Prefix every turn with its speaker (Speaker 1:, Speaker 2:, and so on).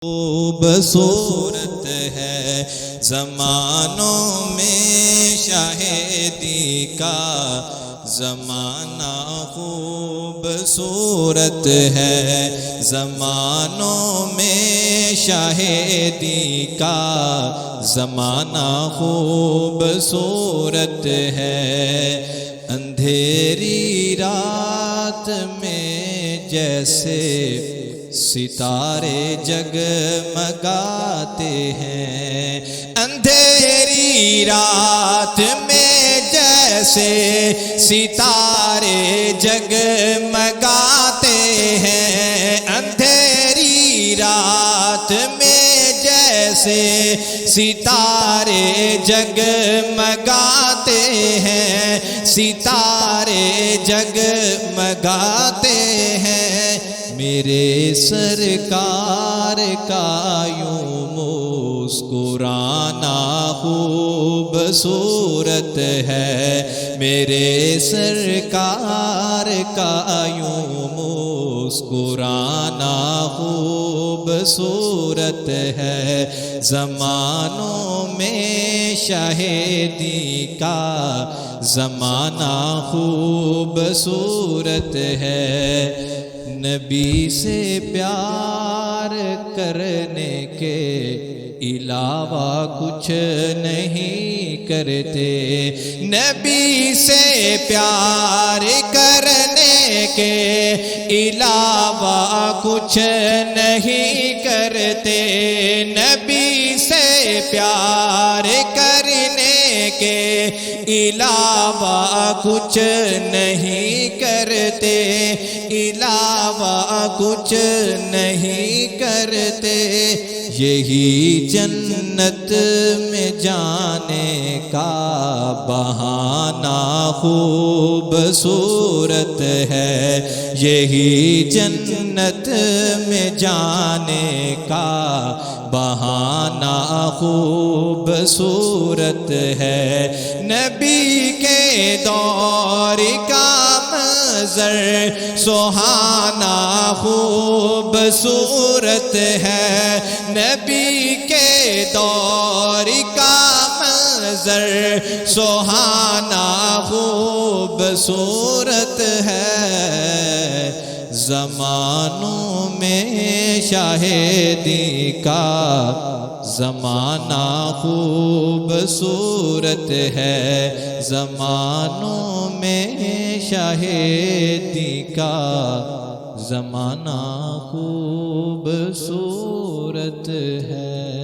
Speaker 1: خوبصورت ہے زمانوں میں شاہدی کا زمانہ، خوبصورت ہے زمانوں میں شاہدی کا زمانہ، خوبصورت ہے اندھیری رات میں جیسے ستارے جگمگاتے ہیں، اندھیری رات میں جیسے ستارے جگمگاتے ہیں، اندھیری رات میں جیسے ستارے جگمگاتے ہیں، ستارے جگمگاتے ہیں، میرے سرکار کا یوں مسکرانا خوبصورت ہے، میرے سرکار کا یوں مسکرانا خوبصورت ہے زمانوں میں شاہدی کا زمانہ، خوبصورت ہے نبی سے پیار کرنے کے علاوہ کچھ نہیں کرتے، نبی سے پیار کرنے کے علاوہ کچھ نہیں کرتے، نبی سے پیار کرنے کے علاوہ کچھ نہیں کرتے، علاوہ کچھ نہیں کرتے، یہی جنت میں جانے کا بہانہ خوبصورت ہے، یہی جنت میں جانے کا بہانہ خوبصورت ہے، نبی کے دور کا منظر سہانا خوبصورت ہے، نبی کے دور کا منظر سہانا خوبصورت ہے، زمانوں میں شاہدی کا زمانہ خوبصورت ہے، زمانوں میں شاہدی کا زمانہ خوبصورت ہے۔